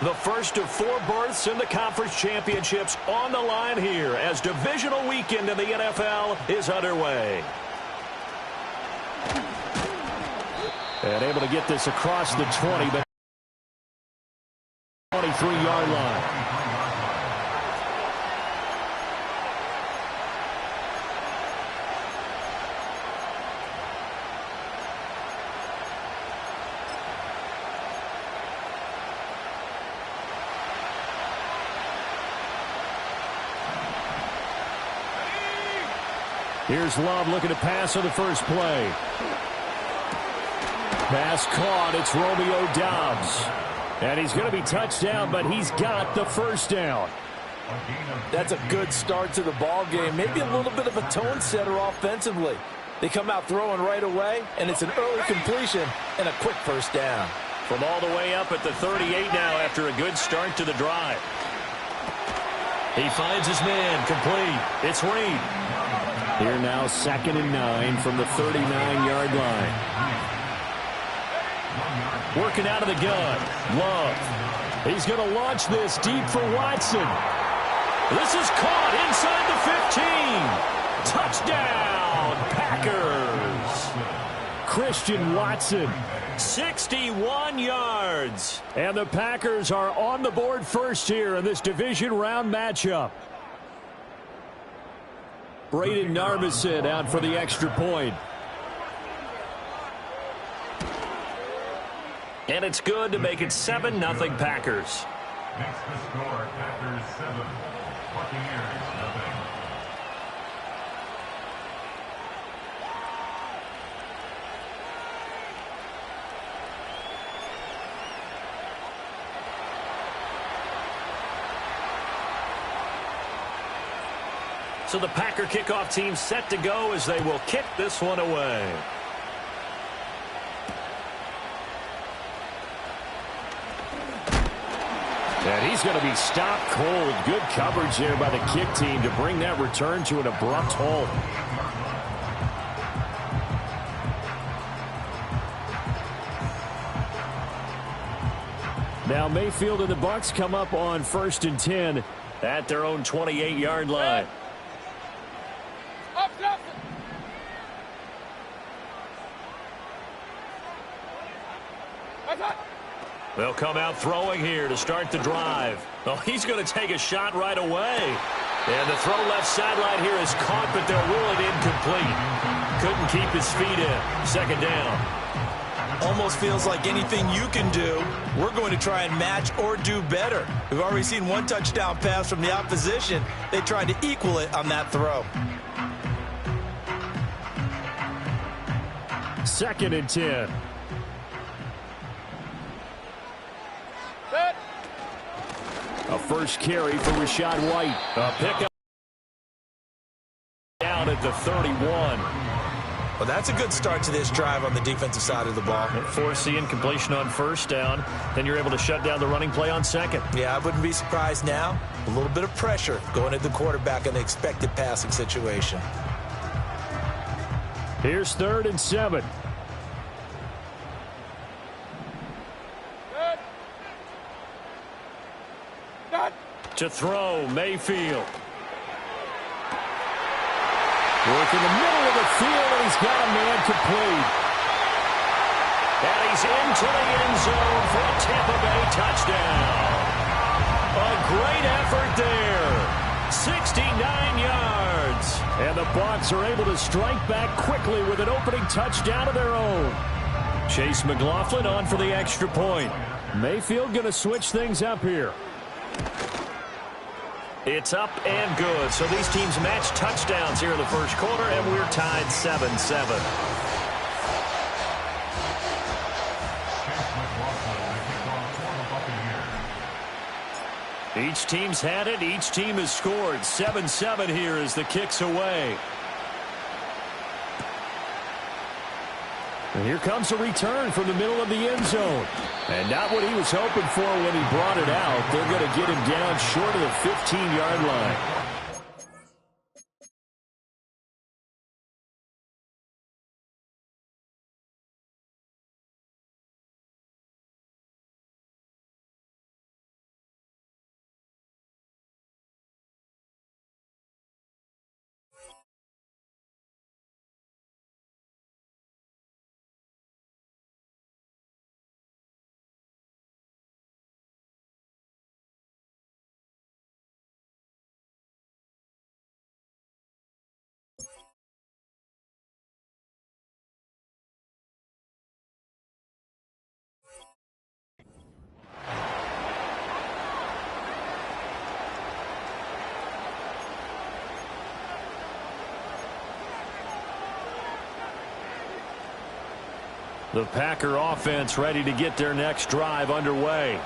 The first of 4 berths in the conference championships on the line here as divisional weekend in the NFL is underway. And able to get this across the 20, but 23-yard line. Here's Love looking to pass on the first play. Pass caught. It's Romeo Doubs. And he's going to be touched down, but he's got the first down. That's a good start to the ball game. Maybe a little bit of a tone setter offensively. They come out throwing right away, and it's an early completion and a quick first down. From all the way up at the 38 now after a good start to the drive. He finds his man complete. It's Reed. Here now 2nd and 9 from the 39-yard line. Working out of the gun. Love. He's going to launch this deep for Watson. This is caught inside the 15. Touchdown, Packers. Christian Watson. 61 yards. And the Packers are on the board first here in this division round matchup. Braden Narvison out for the extra point. And it's good to make it 7-0 Packers. Next to score, Packers 7, Buccaneers nothing. So the Packer kickoff team set to go as they will kick this one away. And he's going to be stopped cold. Good coverage there by the kick team to bring that return to an abrupt halt. Now Mayfield and the Bucs come up on 1st and 10 at their own 28-yard line. They'll come out throwing here to start the drive. Oh, he's going to take a shot right away. And the throw left sideline here is caught, but they'll rule it incomplete. Couldn't keep his feet in. 2nd down. Almost feels like anything you can do, we're going to try and match or do better. We've already seen 1 touchdown pass from the opposition. They tried to equal it on that throw. 2nd and 10. A first carry for Rachaad White. A pickup down at the 31. Well, that's a good start to this drive on the defensive side of the ball. Force the incompletion on 1st down. Then you're able to shut down the running play on 2nd. Yeah, I wouldn't be surprised now. A little bit of pressure going at the quarterback in the expected passing situation. Here's 3rd and 7. To throw, Mayfield. Work in the middle of the field, and he's got a man complete. And he's into the end zone for a Tampa Bay touchdown. A great effort there. 69 yards. And the Bucs are able to strike back quickly with an opening touchdown of their own. Chase McLaughlin on for the extra point. Mayfield going to switch things up here. It's up and good. So these teams match touchdowns here in the first quarter, and we're tied 7-7. Each team's had it. Each team has scored. 7-7 here as the kick's away. And here comes a return from the middle of the end zone. And not what he was hoping for when he brought it out. They're going to get him down short of the 15-yard line. The Packer offense ready to get their next drive underway.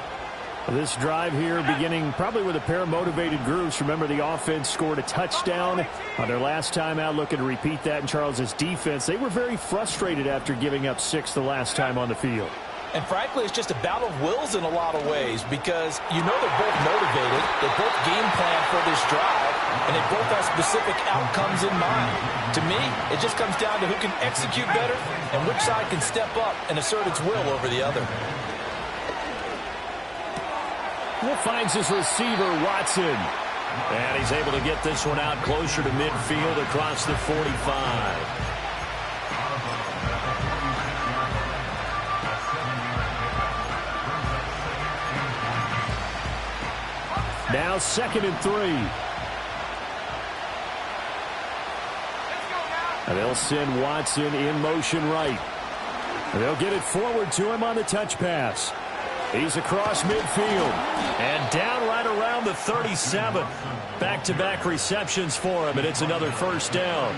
This drive here beginning probably with a pair of motivated groups. Remember, the offense scored a touchdown on their last time out, looking to repeat that in Charles's defense. They were very frustrated after giving up 6 the last time on the field. And frankly, it's just a battle of wills in a lot of ways because you know they're both motivated. They both game plan for this drive, and they both have specific outcomes in mind. To me, it just comes down to who can execute better and which side can step up and assert its will over the other. Well, finds his receiver, Watson. And he's able to get this one out closer to midfield across the 45. Now 2nd and 3. And they'll send Watson in motion right. And they'll get it forward to him on the touch pass. He's across midfield. And down right around the 37. Back-to-back receptions for him, and it's another first down.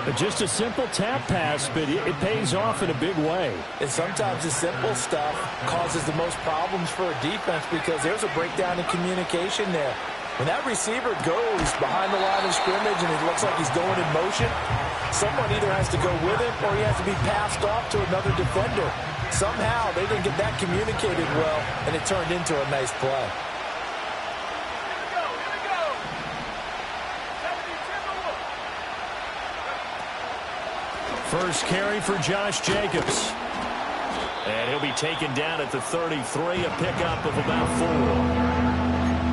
But just a simple tap pass, but it pays off in a big way. And sometimes the simple stuff causes the most problems for a defense because there's a breakdown in communication there. When that receiver goes behind the line of scrimmage and it looks like he's going in motion, someone either has to go with him or he has to be passed off to another defender. Somehow they didn't get that communicated well, and it turned into a nice play. First carry for Josh Jacobs. And he'll be taken down at the 33, a pickup of about 4.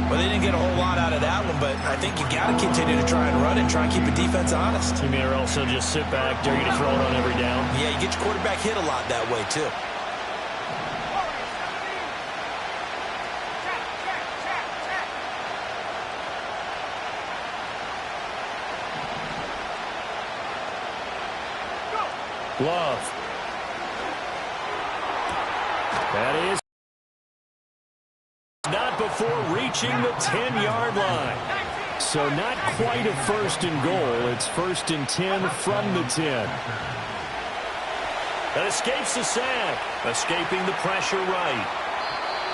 Well, they didn't get a whole lot out of that one, but I think you got to continue to try and run and try and keep the defense honest. You mean or also just sit back, dare you to throw it on every down? Yeah, you get your quarterback hit a lot that way, too. Love. That is not before reaching the 10-yard line. So not quite a 1st and goal. It's 1st and 10 from the 10. And escapes the sack. Escaping the pressure right.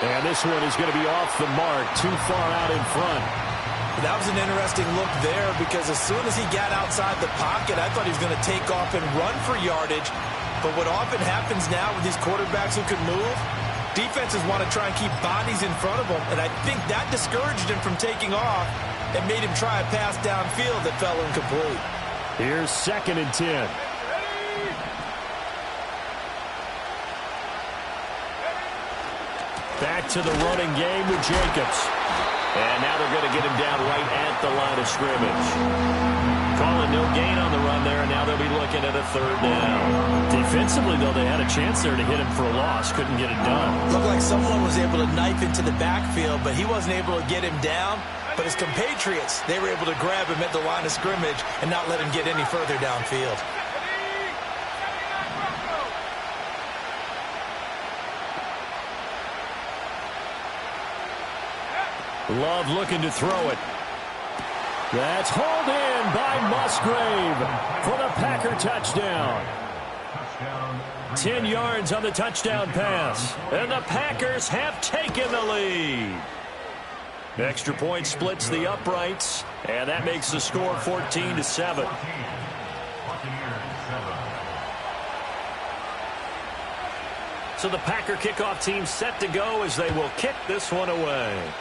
And this one is going to be off the mark, too far out in front. That was an interesting look there because as soon as he got outside the pocket, I thought he was going to take off and run for yardage. But what often happens now with these quarterbacks who can move, defenses want to try and keep bodies in front of them. And I think that discouraged him from taking off and made him try a pass downfield that fell incomplete. Here's 2nd and 10. Back to the running game with Jacobs. And now they're going to get him down right at the line of scrimmage. Calling no gain on the run there, and now they'll be looking at a 3rd down. Defensively, though, they had a chance there to hit him for a loss. Couldn't get it done. Looked like someone was able to knife into the backfield, but he wasn't able to get him down. But his compatriots, they were able to grab him at the line of scrimmage and not let him get any further downfield. Love looking to throw it. That's hauled in by Musgrave for the Packer touchdown. 10 yards on the touchdown pass. And the Packers have taken the lead. Extra point splits the uprights. And that makes the score 14-7. So the Packer kickoff team set to go as they will kick this one away.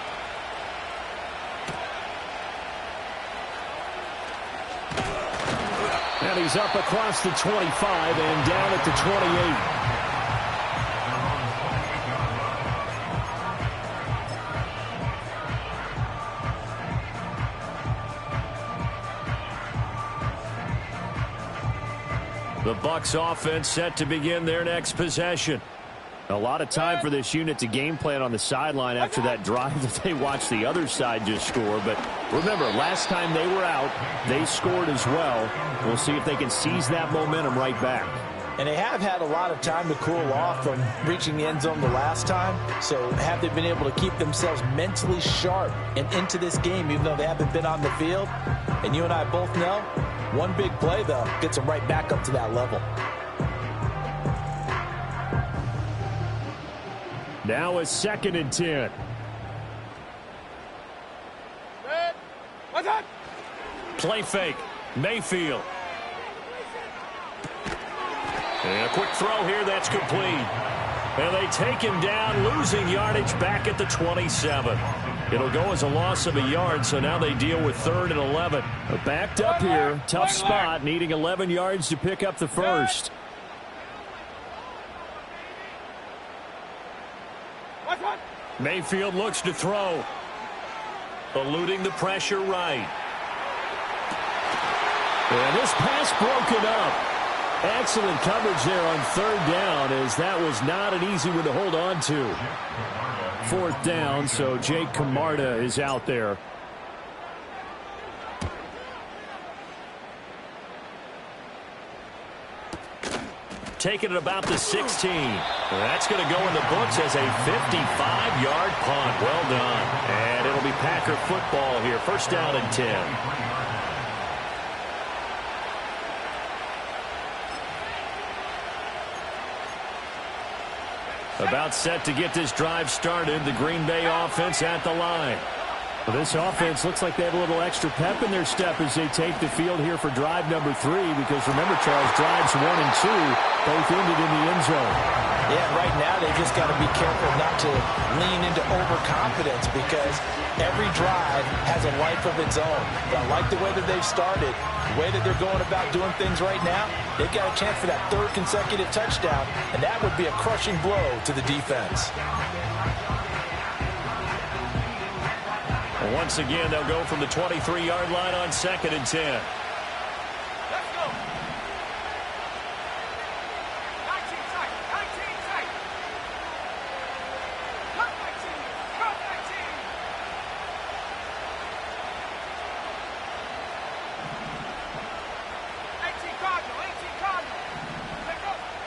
And he's up across the 25 and down at the 28. The Bucs offense set to begin their next possession. A lot of time for this unit to game plan on the sideline after that drive that they watched the other side just score. But remember, last time they were out, they scored as well. We'll see if they can seize that momentum right back. And they have had a lot of time to cool off from reaching the end zone the last time. So have they been able to keep themselves mentally sharp and into this game, even though they haven't been on the field? And you and I both know, one big play, though, gets them right back up to that level. Now a 2nd and 10. Play fake. Mayfield. And a quick throw here. That's complete. And they take him down, losing yardage back at the 27. It'll go as a loss of a yard, so now they deal with 3rd and 11. Backed up here. Tough spot, needing 11 yards to pick up the first. Mayfield looks to throw. Eluding the pressure right. And this pass broken up. Excellent coverage there on 3rd down, as that was not an easy one to hold on to. 4th down, so Jake Camarda is out there. Taking it about the 16. That's going to go in the books as a 55-yard punt. Well done. And it'll be Packer football here. 1st down and 10. About set to get this drive started. The Green Bay offense at the line. Well, this offense looks like they have a little extra pep in their step as they take the field here for drive number 3. Because remember, Charles, drives 1 and 2 both ended in the end zone. Yeah, right now they just got to be careful not to lean into overconfidence because every drive has a life of its own. But I like the way that they've started, the way that they're going about doing things right now. They've got a chance for that 3rd consecutive touchdown, and that would be a crushing blow to the defense. Once again, they'll go from the 23-yard line on 2nd and 10. Let's go. 19 tight. 19 tight. Cut 19. Cut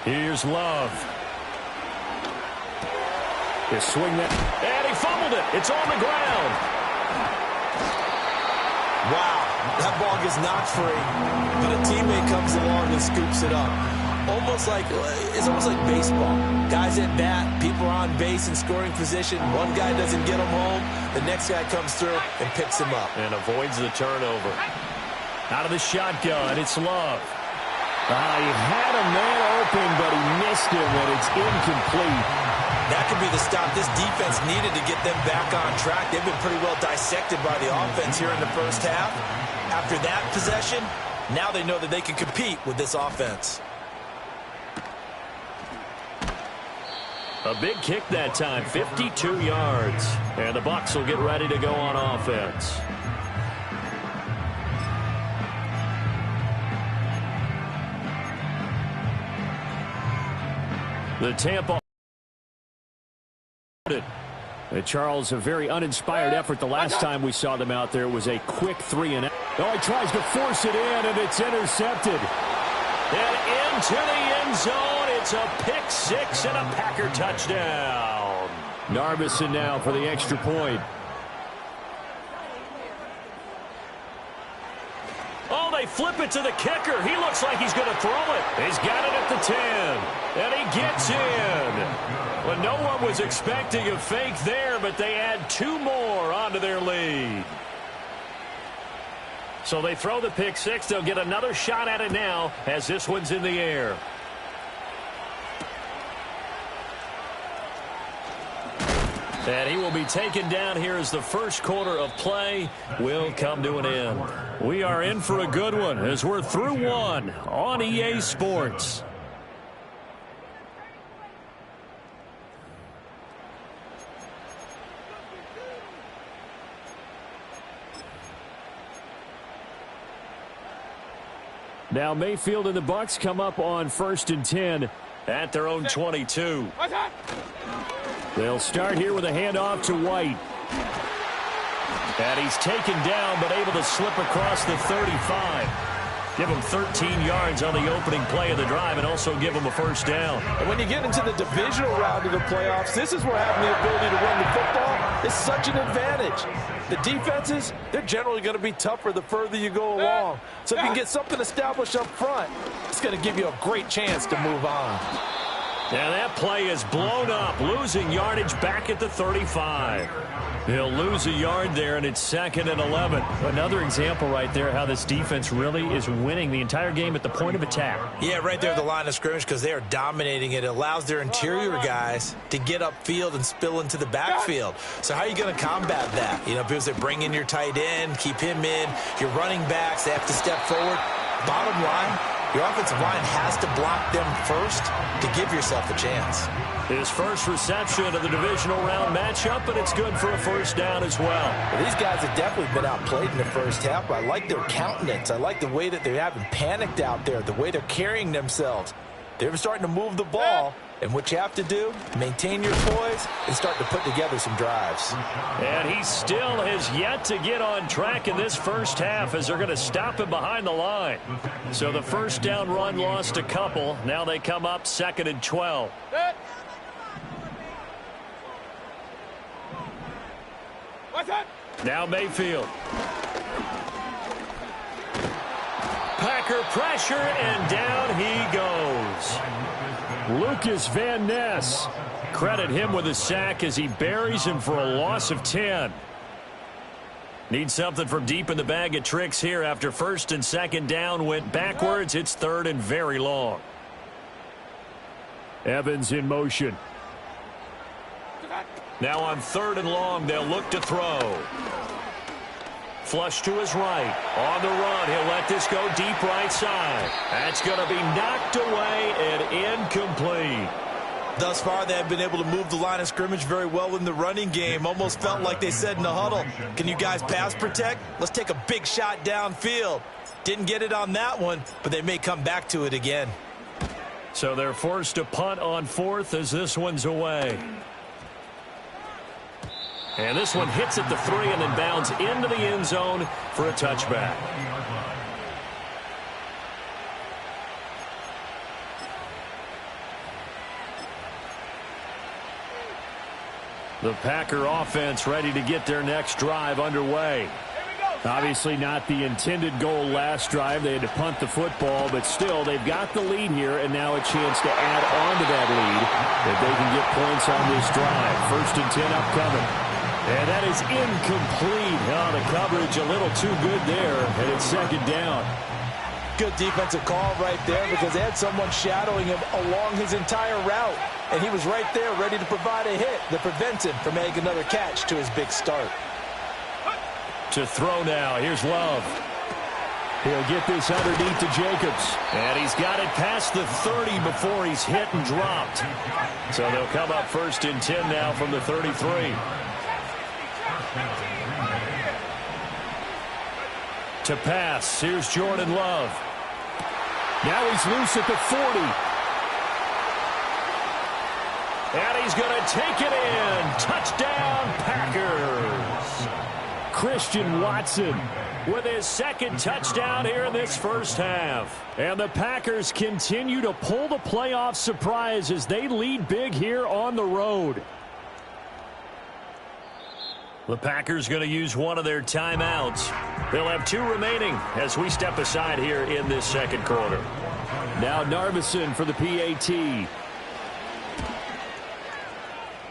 19. Here's Love. They swing that. And he fumbled it. It's on the ground. Wow, that ball gets knocked free, but a teammate comes along and scoops it up. It's almost like baseball. Guys at bat, people are on base in scoring position. One guy doesn't get him home. The next guy comes through and picks him up. And avoids the turnover. Out of the shotgun, it's Love. He had a man open, but he missed him, and it's incomplete. That could be the stop this defense needed to get them back on track. They've been pretty well dissected by the offense here in the first half. After that possession, now they know that they can compete with this offense. A big kick that time, 52 yards. And the Bucs will get ready to go on offense. The Tampa. Charles, a very uninspired effort the last time we saw them out there. It was a quick 3-and-out. Oh, he tries to force it in, and it's intercepted. And into the end zone, it's a pick six and a Packer touchdown. Narbison now for the extra point. Oh, they flip it to the kicker. He looks like he's going to throw it. He's got it at the 10. And he gets in. Well, no one was expecting a fake there, but they add 2 more onto their lead. So they throw the pick six. They'll get another shot at it now as this one's in the air. And he will be taken down here as the first quarter of play will come to an end. We are in for a good one as we're through one on EA Sports. Now Mayfield and the Bucs come up on 1st and 10 at their own 22. They'll start here with a handoff to White. And he's taken down but able to slip across the 35. Give him 13 yards on the opening play of the drive and also give him a first down. And when you get into the divisional round of the playoffs, this is where having the ability to run the football is such an advantage. The defenses, they're generally going to be tougher the further you go along. So if you can get something established up front, it's going to give you a great chance to move on. And that play is blown up, losing yardage back at the 35. He'll lose a yard there, and it's 2nd and 11. Another example right there how this defense really is winning the entire game at the point of attack. Yeah, right there at the line of scrimmage because they are dominating it. It allows their interior guys to get upfield and spill into the backfield. So how are you going to combat that? You know, because they bring in your tight end, keep him in. Your running backs, they have to step forward. Bottom line, your offensive line has to block them first to give yourself a chance. His first reception of the divisional round matchup, but it's good for a first down as well. These guys have definitely been outplayed in the first half, but I like their countenance. I like the way that they haven't panicked out there, the way they're carrying themselves. They're starting to move the ball, and what you have to do, maintain your poise and start to put together some drives. And he still has yet to get on track in this first half as they're going to stop him behind the line. So the first down run lost a couple. Now they come up 2nd and 12. Now Mayfield. Packer pressure, and down he goes. Lucas Van Ness. Credit him with a sack as he buries him for a loss of 10. Need something from deep in the bag of tricks here after 1st and 2nd down went backwards. It's 3rd and very long. Evans in motion. Now on 3rd and long, they'll look to throw. Flush to his right. On the run, he'll let this go deep right side. That's going to be knocked away and incomplete. Thus far, they have been able to move the line of scrimmage very well in the running game. Almost felt like they said in the huddle, can you guys pass protect? Let's take a big shot downfield. Didn't get it on that one, but they may come back to it again. So they're forced to punt on 4th as this one's away. And this one hits at the 3 and then bounds into the end zone for a touchback. The Packer offense ready to get their next drive underway. Obviously not the intended goal last drive. They had to punt the football, but still they've got the lead here and now a chance to add on to that lead if they can get points on this drive. 1st and 10 upcoming. And that is incomplete. Oh, the coverage a little too good there, and it's 2nd down. Good defensive call right there because they had someone shadowing him along his entire route. And he was right there ready to provide a hit that prevents him from making another catch to his big start. To throw now. Here's Love. He'll get this underneath to Jacobs. And he's got it past the 30 before he's hit and dropped. So they'll come up 1st and 10 now from the 33. To pass, here's Jordan Love. Now he's loose at the 40. And he's going to take it in. Touchdown, Packers. Christian Watson with his 2nd touchdown here in this first half. And the Packers continue to pull the playoff surprise as they lead big here on the road. The Packers going to use one of their timeouts. They'll have 2 remaining as we step aside here in this 2nd quarter. Now Narveson for the PAT.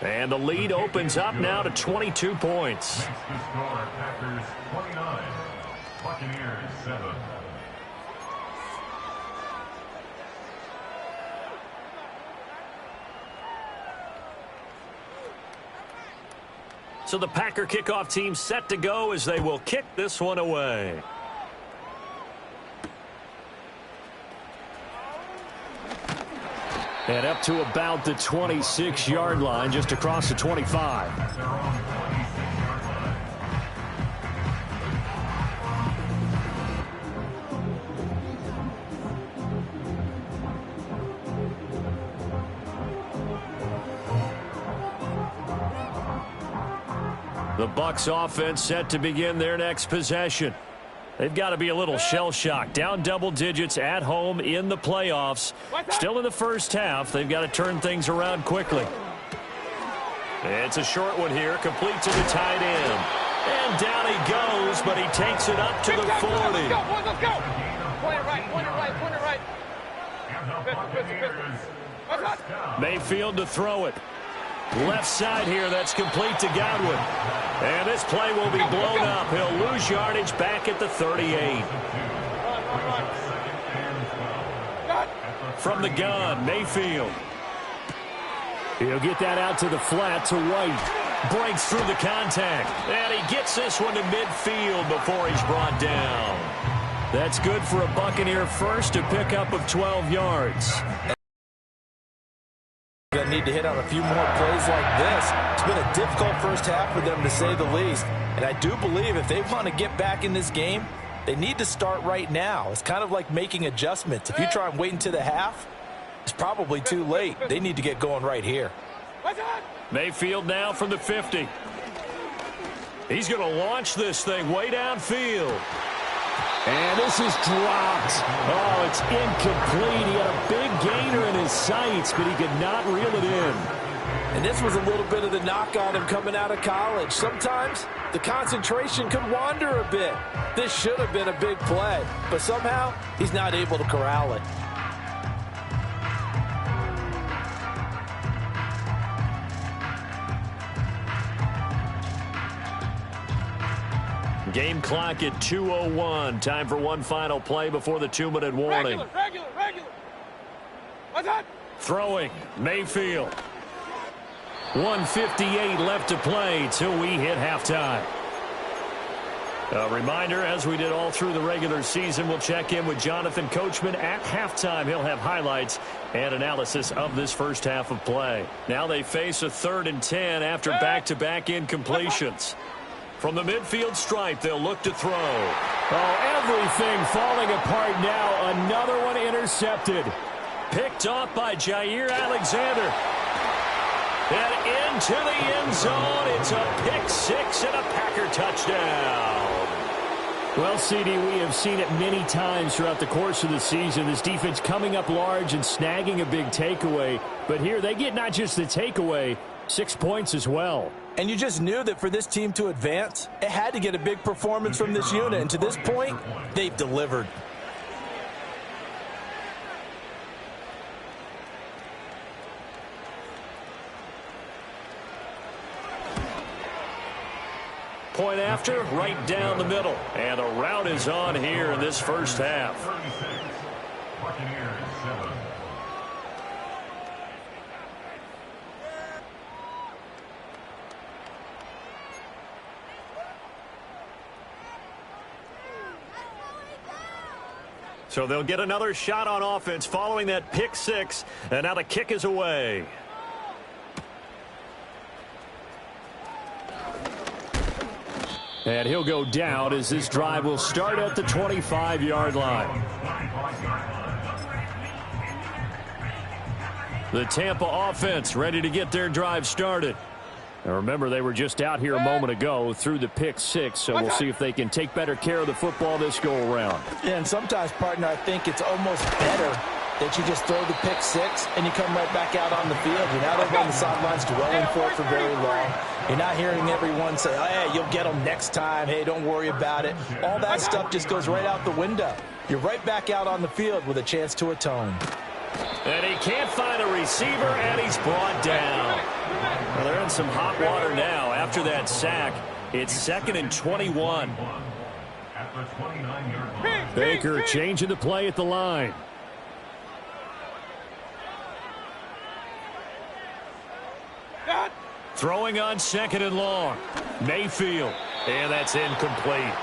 And the lead opens up now to 22 points. Packers 29, Buccaneers 7. So the Packer kickoff team set to go as they will kick this one away. And up to about the 26-yard line, just across the 25. The Bucs offense set to begin their next possession. They've got to be a little shell-shocked. Down double digits at home in the playoffs. Still in the first half. They've got to turn things around quickly. It's a short one here. Complete to the tight end. And down he goes, but he takes it up to the 40. Let's go, boys, let's go. Point it right, point it right, point it right. And the Buccaneers Mayfield to throw it. Left side here, that's complete to Godwin. And this play will be blown up. He'll lose yardage back at the 38. From the gun, Mayfield. He'll get that out to the flat to White. Breaks through the contact. And he gets this one to midfield before he's brought down. That's good for a Buccaneer first, a pickup of 12 yards. Going to need to hit on a few more plays like this. It's been a difficult first half for them, to say the least. And I do believe if they want to get back in this game, they need to start right now. It's kind of like making adjustments. If you try and wait until the half, it's probably too late. They need to get going right here. Mayfield now from the 50. He's going to launch this thing way downfield. And this is dropped. Oh, it's incomplete. He had a big gainer in his sights, but he could not reel it in. And this was a little bit of the knock on him coming out of college. Sometimes the concentration could wander a bit. This should have been a big play, but somehow he's not able to corral it. Game clock at 2:01. Time for one final play before the 2-minute warning. Regular. What's that? Throwing, Mayfield. 1:58 left to play till we hit halftime. A reminder, as we did all through the regular season, we'll check in with Jonathan Coachman at halftime. He'll have highlights and analysis of this first half of play. Now they face a 3rd and 10 after back-to-back incompletions. From the midfield stripe, they'll look to throw. Oh, everything falling apart now. Another one intercepted. Picked off by Jair Alexander. And into the end zone. It's a pick six and a Packer touchdown. Well, CD, we have seen it many times throughout the course of the season. This defense coming up large and snagging a big takeaway. But here they get not just the takeaway, 6 points as well. And you just knew that for this team to advance, it had to get a big performance from this unit. And to this point, they've delivered. Point after, right down the middle. And a rout is on here in this first half. 36. Buccaneers 7. So they'll get another shot on offense following that pick six. And now the kick is away. And he'll go down as this drive will start at the 25-yard line. The Tampa offense ready to get their drive started. Now remember, they were just out here a moment ago through the pick six, so we'll see if they can take better care of the football this go-around. Yeah, and sometimes, partner, I think it's almost better that you just throw the pick six and you come right back out on the field. You're not over on the sidelines dwelling for it for very long. You're not hearing everyone say, oh, hey, you'll get them next time. Hey, don't worry about it. All that stuff just goes right out the window. You're right back out on the field with a chance to atone. And he can't find a receiver, and he's brought down. Well, they're in some hot water now. After that sack, it's 2nd and 21. Baker changing the play at the line. Throwing on 2nd and long. Mayfield. And that's incomplete.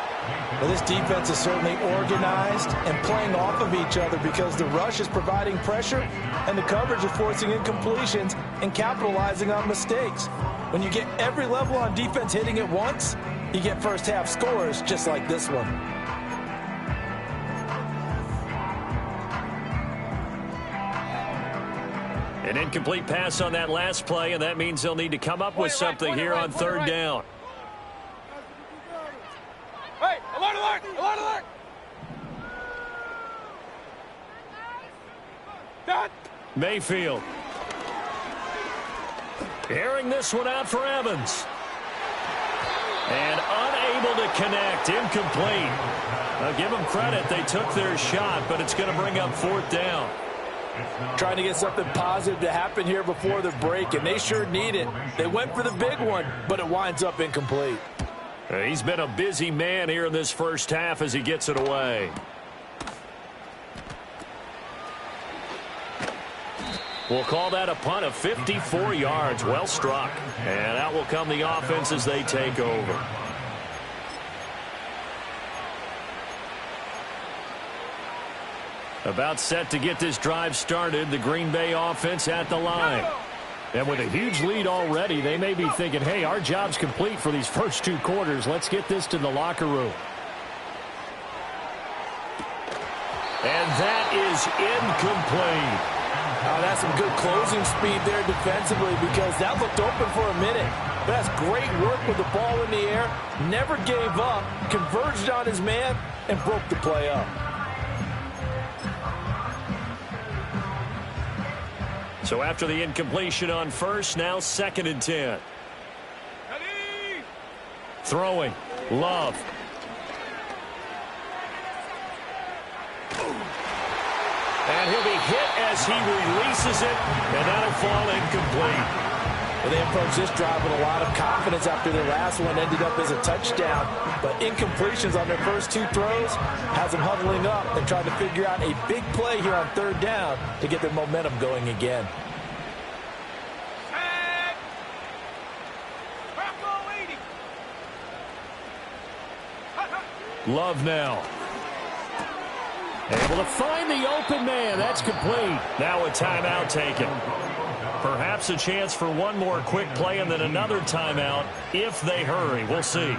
Well, this defense is certainly organized and playing off of each other because the rush is providing pressure and the coverage is forcing incompletions and capitalizing on mistakes. When you get every level on defense hitting at once, you get first half scores just like this one. An incomplete pass on that last play, and that means they'll need to come up with something here on 3rd down. Hey, alert, alert, alert, alert! Done. Mayfield. Airing this one out for Evans. And unable to connect. Incomplete. I'll give them credit. They took their shot, but it's going to bring up 4th down. Trying to get something positive to happen here before the break, and they sure need it. They went for the big one, but it winds up incomplete. He's been a busy man here in this first half as he gets it away. We'll call that a punt of 54 yards. Well struck. And out will come the offense as they take over. About set to get this drive started, the Green Bay offense at the line. And with a huge lead already, they may be thinking, hey, our job's complete for these first 2 quarters. Let's get this to the locker room. And that is incomplete. Oh, that's some good closing speed there defensively because that looked open for a minute. But that's great work with the ball in the air. Never gave up, converged on his man, and broke the play up. So after the incompletion on first, now 2nd and 10. Throwing. Love. And he'll be hit as he releases it, and that'll fall incomplete. Well, they approached this drive with a lot of confidence after their last one ended up as a touchdown. But incompletions on their first 2 throws has them huddling up and trying to figure out a big play here on 3rd down to get their momentum going again. Love now. Able to find the open man. That's complete. Now a timeout taken. Perhaps a chance for one more quick play and then another timeout if they hurry. We'll see.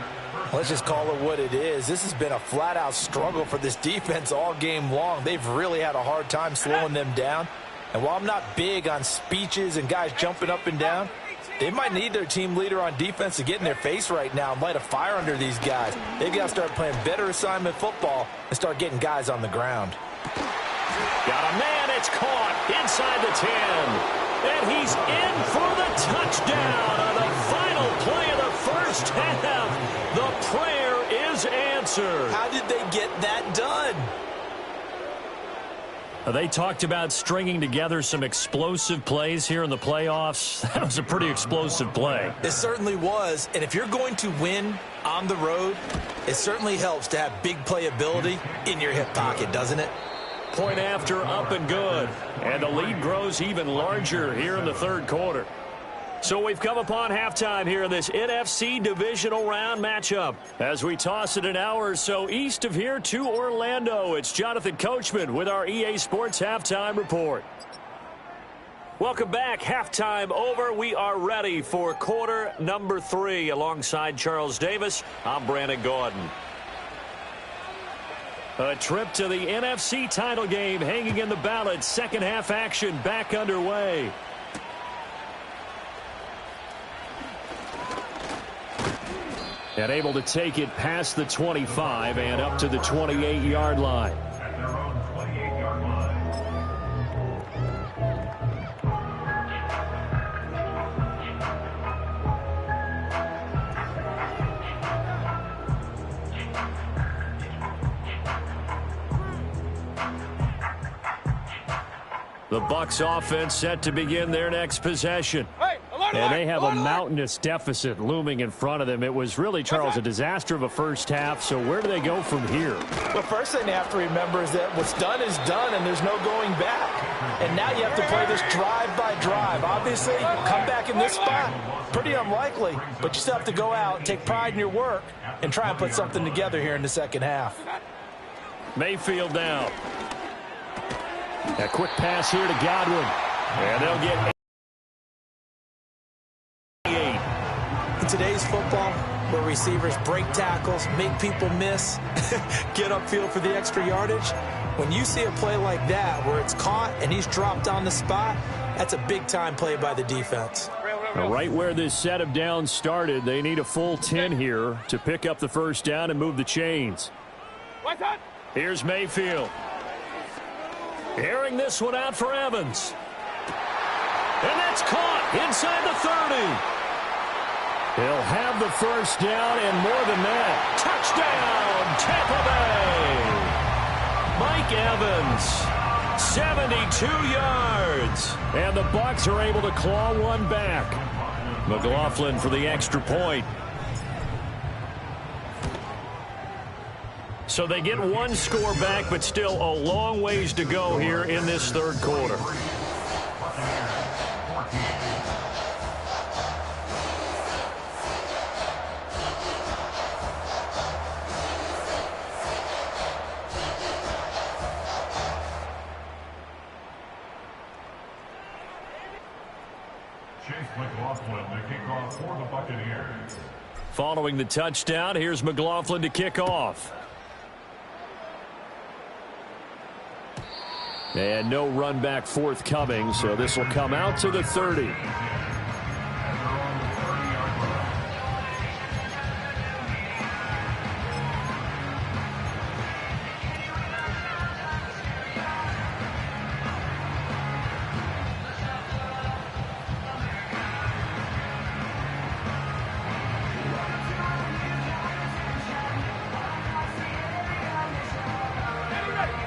Let's just call it what it is. This has been a flat-out struggle for this defense all game long. They've really had a hard time slowing them down. And while I'm not big on speeches and guys jumping up and down, they might need their team leader on defense to get in their face right now and light a fire under these guys. They've got to start playing better assignment football and start getting guys on the ground. Got a man. It's caught inside the 10. And he's in for the touchdown on the final play of the first half. The prayer is answered. How did they get that done? They talked about stringing together some explosive plays here in the playoffs. That was a pretty explosive play. It certainly was. And if you're going to win on the road, it certainly helps to have big playability in your hip pocket, doesn't it? Point after, up and good. And the lead grows even larger here in the 3rd quarter. So we've come upon halftime here in this NFC divisional round matchup. As we toss it an hour or so east of here to Orlando, it's Jonathan Coachman with our EA Sports Halftime Report. Welcome back. Halftime over. We are ready for quarter number 3. Alongside Charles Davis, I'm Brandon Gordon. A trip to the NFC title game hanging in the balance. Second half action back underway. And able to take it past the 25 and up to the 28-yard line. At their own 28-yard line. The Bucs offense set to begin their next possession. Hey, And they have a mountainous deficit looming in front of them. It was really, Charles, a disaster of a first half. So where do they go from here? The first thing they have to remember is that what's done is done, and there's no going back. And now you have to play this drive by drive. Obviously, come back in this spot, pretty unlikely. But you still have to go out, take pride in your work, and try and put something together here in the second half. Mayfield now. A quick pass here to Godwin. And they'll get 8. In today's football, where receivers break tackles, make people miss, get upfield for the extra yardage, when you see a play like that where it's caught and he's dropped on the spot, that's a big-time play by the defense. Right where this set of downs started, they need a full 10 here to pick up the first down and move the chains. Here's Mayfield. Airing this one out for Evans. And that's caught inside the 30. He'll have the first down and more than that. Touchdown, Tampa Bay. Mike Evans 72 yards. And the Bucs are able to claw one back. McLaughlin for the extra point. So they get one score back, but still a long ways to go here in this third quarter. McLaughlin to kick off for the Buccaneers. Following the touchdown, here's McLaughlin to kick off. And no run back forthcoming, so this will come out to the 30.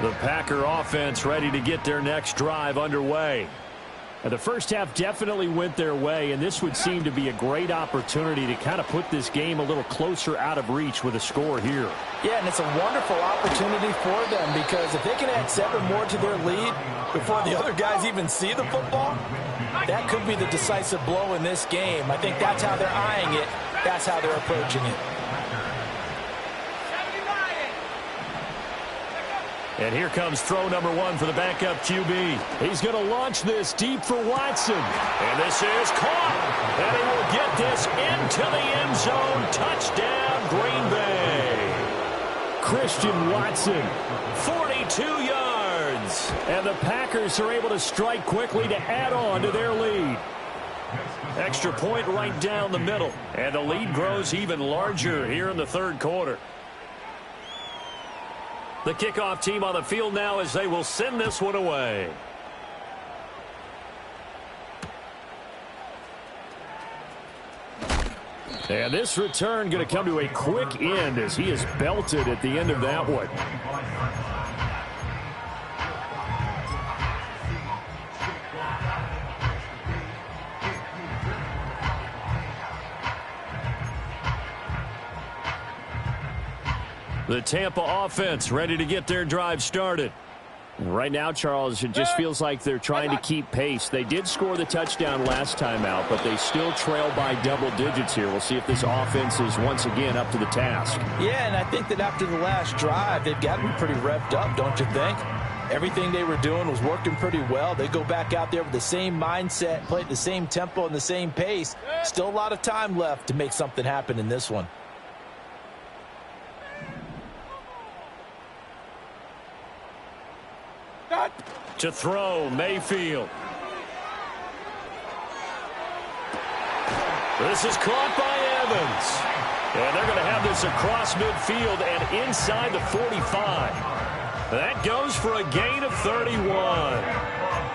The Packer offense ready to get their next drive underway. The first half definitely went their way, and this would seem to be a great opportunity to kind of put this game a little closer out of reach with a score here. Yeah, and it's a wonderful opportunity for them because if they can add 7 more to their lead before the other guys even see the football, that could be the decisive blow in this game. I think that's how they're eyeing it. That's how they're approaching it. And here comes throw number 1 for the backup QB. He's going to launch this deep for Watson. And this is caught. And he will get this into the end zone. Touchdown, Green Bay. Christian Watson. 42 yards. And the Packers are able to strike quickly to add on to their lead. Extra point right down the middle. And the lead grows even larger here in the third quarter. The kickoff team on the field now as they will send this one away. And this return going to come to a quick end as he is belted at the end of that one. The Tampa offense ready to get their drive started. Right now, Charles, it just feels like they're trying to keep pace. They did score the touchdown last time out, but they still trail by double digits here. We'll see if this offense is once again up to the task. Yeah, and I think that after the last drive, they've got to be pretty revved up, don't you think? Everything they were doing was working pretty well. They go back out there with the same mindset, play at the same tempo and the same pace. Still a lot of time left to make something happen in this one. To throw, Mayfield. This is caught by Evans. And they're going to have this across midfield and inside the 45. That goes for a gain of 31.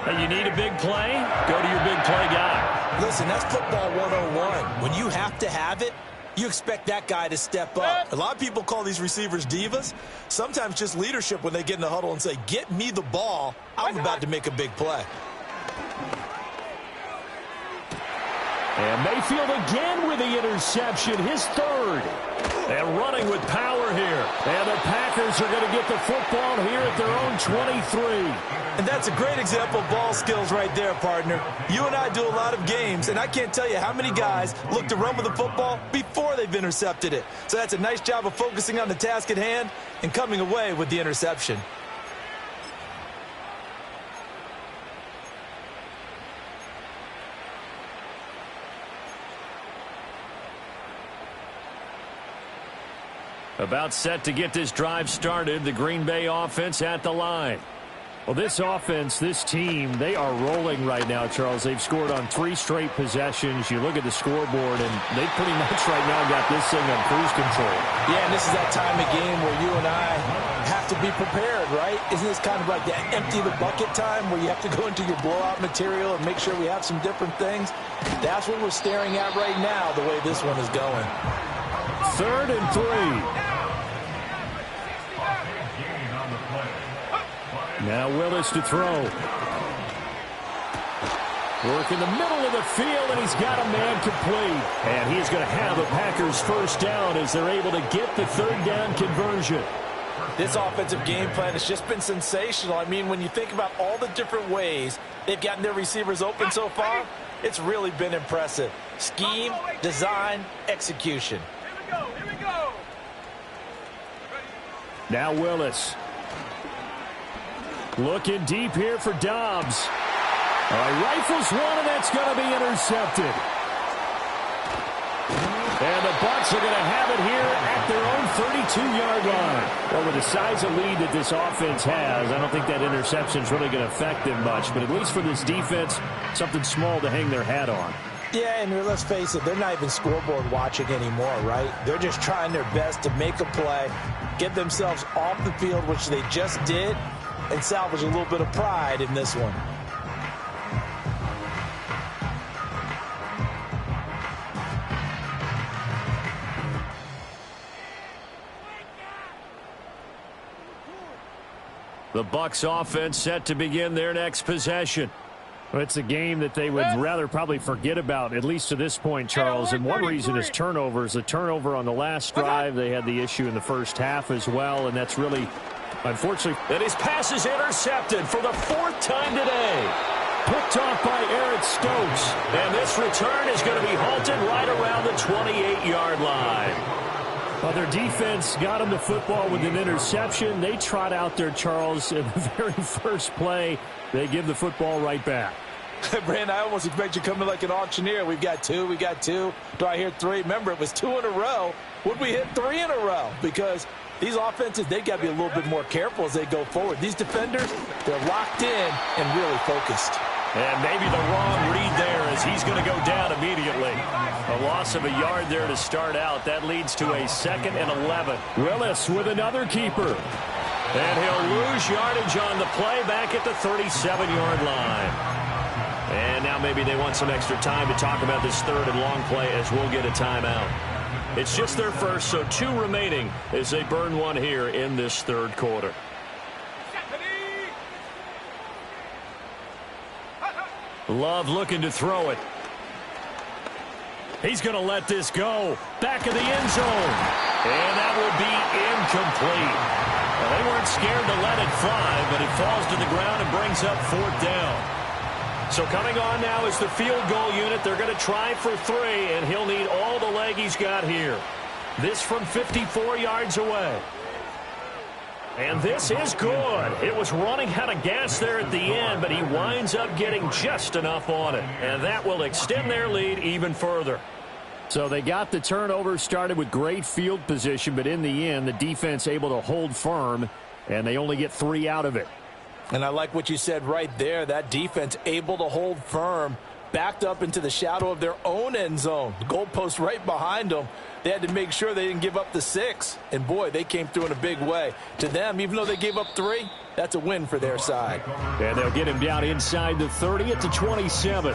And you need a big play? Go to your big play guy. Listen, that's football 101. When you have to have it, you expect that guy to step up. A lot of people call these receivers divas. Sometimes just leadership when they get in the huddle and say, get me the ball. I'm about to make a big play. And Mayfield again with the interception, his third. And running with power here. And the Packers are going to get the football here at their own 23. And that's a great example of ball skills right there, partner. You and I do a lot of games, and I can't tell you how many guys look to run with the football before they've intercepted it. So that's a nice job of focusing on the task at hand and coming away with the interception. About set to get this drive started. The Green Bay offense at the line. Well, this offense, this team, they are rolling right now, Charles. They've scored on 3 straight possessions. You look at the scoreboard, and they pretty much right now got this thing on cruise control. Yeah, and this is that time of game where you and I have to be prepared, right? Isn't this kind of like that empty the bucket time where you have to go into your blowout material and make sure we have some different things? That's what we're staring at right now, the way this one is going. 3rd and 3. Now Willis to throw. Work in the middle of the field, and he's got a man complete. And he's going to have the Packers first down as they're able to get the third down conversion. This offensive game plan has just been sensational. I mean, when you think about all the different ways they've gotten their receivers open so far, it's really been impressive. Scheme, design, execution. Here we go. Now Willis. Looking deep here for Dobbs. Rifles one, and that's going to be intercepted. And the Bucs are going to have it here at their own 32-yard line. Well, with the size of lead that this offense has, I don't think that interception is really going to affect them much. But at least for this defense, something small to hang their hat on. Yeah, and let's face it, they're not even scoreboard watching anymore, right? They're just trying their best to make a play, get themselves off the field, which they just did, and salvage a little bit of pride in this one. The Bucs offense set to begin their next possession. Well, it's a game that they would rather probably forget about, at least to this point, Charles. And one reason is turnovers. The turnover on the last drive, they had the issue in the first half as well, and that's really, unfortunately. And his pass is intercepted for the fourth time today. Picked off by Eric Stokes. And this return is going to be halted right around the 28-yard line. Well, their defense got them the football with an interception. They trot out there, Charles, in the very first play. They give the football right back. Brand, I almost expect you to come in like an auctioneer. We've got two. Do I hear three? Remember, it was 2 in a row. Would we hit 3 in a row? Because these offenses, they got to be a little bit more careful as they go forward. These defenders, they're locked in and really focused. And maybe the wrong read there as he's going to go down immediately. A loss of a yard there to start out. That leads to a 2nd and 11. Willis with another keeper. And he'll lose yardage on the play back at the 37-yard line. And now maybe they want some extra time to talk about this third and long play as we'll get a timeout. It's just their first, so 2 remaining as they burn one here in this third quarter. Love looking to throw it. He's going to let this go. Back of the end zone. And that would be incomplete. Well, they weren't scared to let it fly, but it falls to the ground and brings up 4th down. So coming on now is the field goal unit. They're going to try for 3, and he'll need all the leg he's got here. This from 54 yards away. And this is good. It was running out of gas there at the end, but he winds up getting just enough on it. And that will extend their lead even further. So they got the turnover started with great field position, but in the end, the defense able to hold firm, and they only get 3 out of it. And I like what you said right there. That defense able to hold firm, backed up into the shadow of their own end zone. The goalpost right behind them. They had to make sure they didn't give up the 6. And, boy, they came through in a big way. To them, even though they gave up 3, that's a win for their side. And they'll get him down inside the 30 at the 27.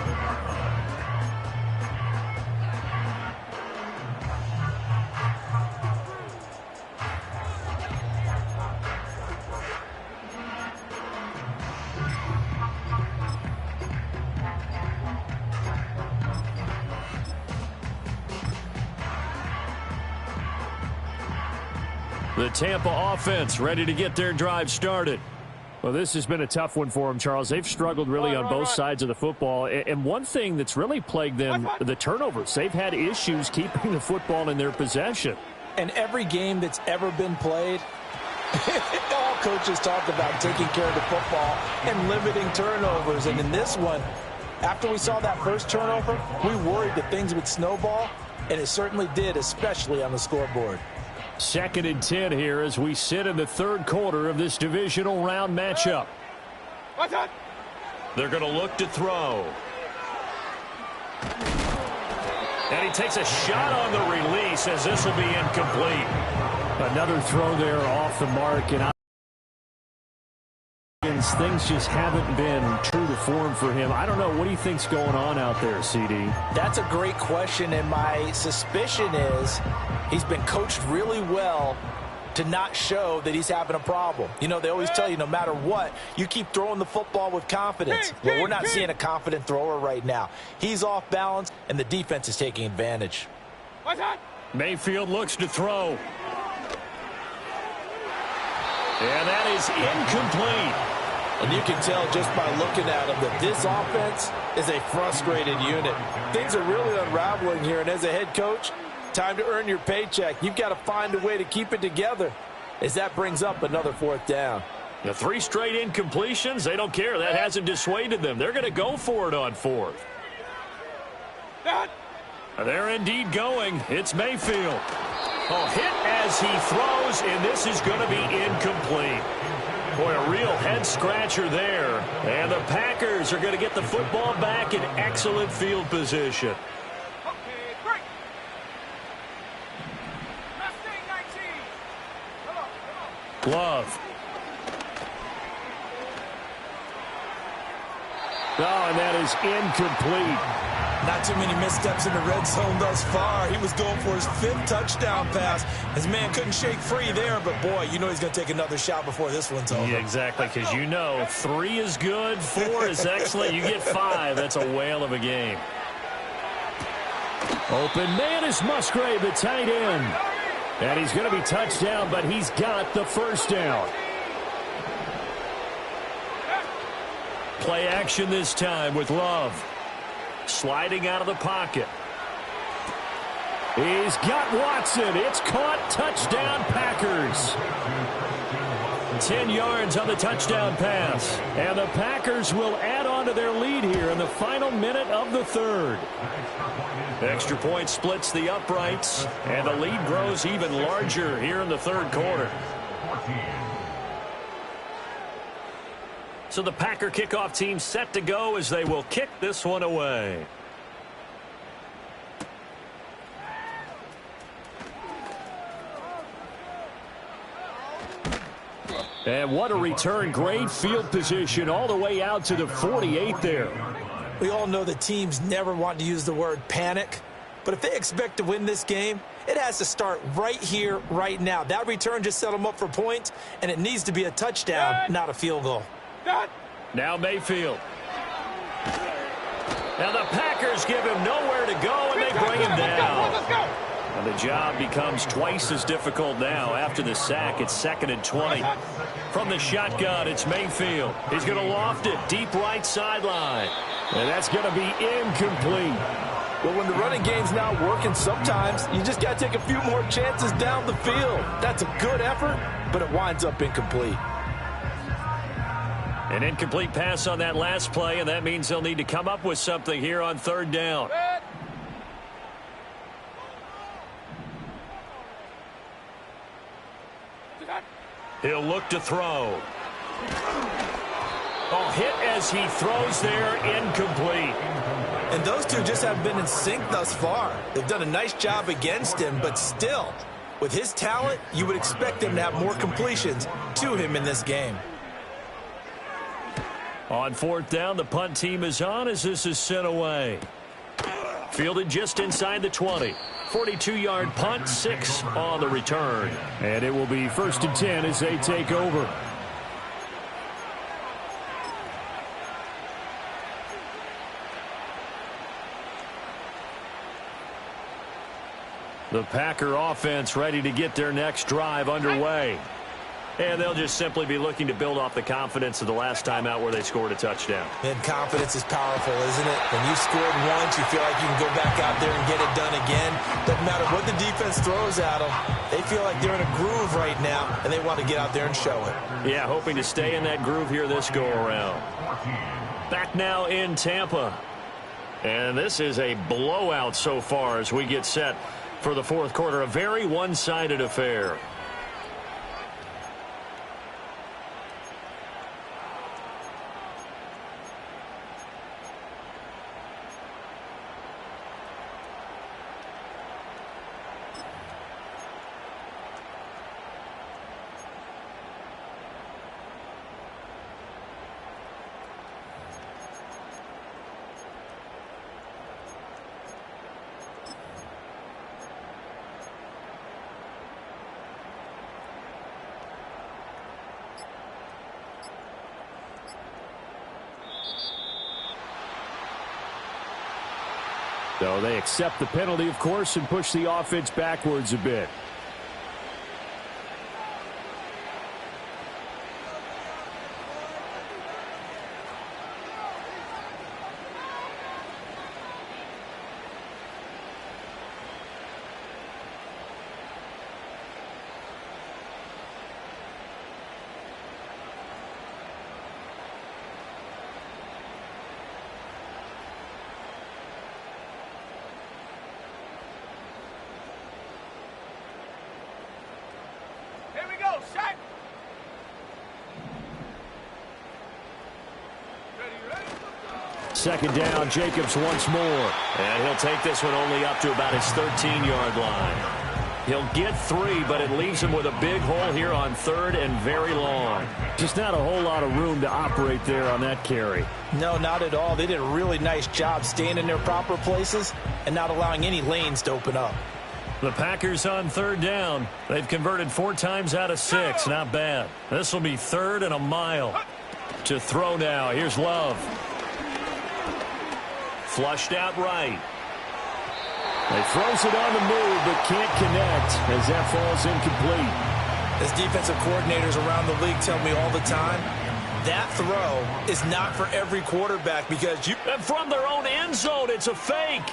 The Tampa offense ready to get their drive started. Well, this has been a tough one for them, Charles. They've struggled really on both sides of the football. And one thing that's really plagued them, the turnovers. They've had issues keeping the football in their possession. And every game that's ever been played, all coaches talk about taking care of the football and limiting turnovers. And in this one, after we saw that first turnover, we worried that things would snowball, and it certainly did, especially on the scoreboard. 2nd and 10 here as we sit in the third quarter of this divisional round matchup. They're going to look to throw. And he takes a shot on the release as this will be incomplete. Another throw there off the mark. And things just haven't been true to form for him. I don't know. What do you think's going on out there, CD? That's a great question, and my suspicion is he's been coached really well to not show that he's having a problem. You know, they always tell you no matter what, you keep throwing the football with confidence. Well, we're not seeing a confident thrower right now. He's off balance, and the defense is taking advantage. Mayfield looks to throw. And that is incomplete. And you can tell just by looking at him that this offense is a frustrated unit. Things are really unraveling here, and as a head coach, time to earn your paycheck. You've got to find a way to keep it together as that brings up another 4th down. The 3 straight incompletions, they don't care. That hasn't dissuaded them. They're going to go for it on 4th. They're indeed going. It's Mayfield. Oh, hit as he throws, and this is going to be incomplete. Boy, a real head-scratcher there. And the Packers are going to get the football back in excellent field position. Love. Oh, and that is incomplete. Not too many missteps in the red zone thus far. He was going for his 5th touchdown pass. His man couldn't shake free there, but boy, you know he's going to take another shot before this one's over. Yeah, exactly, because you know 3 is good, 4 is excellent. You get 5, that's a whale of a game. Open man is Musgrave, the tight end. And he's going to be touched down, but he's got the 1st down. Play action this time with Love. Sliding out of the pocket. He's got Watson. It's caught. Touchdown, Packers. 10 yards on the touchdown pass. And the Packers will add on to their lead here in the final minute of the 3rd. Extra point splits the uprights, and the lead grows even larger here in the 3rd quarter. So the Packer kickoff team set to go as they will kick this one away. And what a return. Great field position all the way out to the 48 there. We all know that teams never want to use the word panic, but if they expect to win this game, it has to start right here, right now. That return just set them up for points, and it needs to be a touchdown, not a field goal. Now Mayfield. Now the Packers give him nowhere to go, and they bring him down. And the job becomes twice as difficult now after the sack. It's 2nd and 20. From the shotgun, it's Mayfield. He's going to loft it deep right sideline. And that's going to be incomplete. Well, when the running game's not working, sometimes you just got to take a few more chances down the field. That's a good effort, but it winds up incomplete. An incomplete pass on that last play, and that means they'll need to come up with something here on 3rd down. He'll look to throw. Oh, hit as he throws there, incomplete. And those two just haven't been in sync thus far. They've done a nice job against him, but still, with his talent, you would expect him to have more completions to him in this game. On 4th down, the punt team is on as this is sent away. Fielded just inside the 20. 42-yard punt, 6 on the return. And it will be 1st and 10 as they take over. The Packer offense ready to get their next drive underway. And they'll just simply be looking to build off the confidence of the last time out where they scored a touchdown. And confidence is powerful, isn't it? When you've scored once, you feel like you can go back out there and get it done again. Doesn't matter what the defense throws at them. They feel like they're in a groove right now, and they want to get out there and show it. Yeah, hoping to stay in that groove here this go-around. Back now in Tampa. And this is a blowout so far as we get set for the 4th quarter. A very one-sided affair. So they accept the penalty, of course, and push the offense backwards a bit. Second down, Jacobs once more. And he'll take this one only up to about his 13-yard line. He'll get 3, but it leaves him with a big hole here on 3rd and very long. Just not a whole lot of room to operate there on that carry. No, not at all. They did a really nice job staying in their proper places and not allowing any lanes to open up. The Packers on 3rd down. They've converted 4 times out of 6. Not bad. This will be 3rd and a mile. To throw now. Here's Love. Flushed out right. He throws it on the move, but can't connect as that falls incomplete. As defensive coordinators around the league tell me all the time, that throw is not for every quarterback because you... And from their own end zone, it's a fake.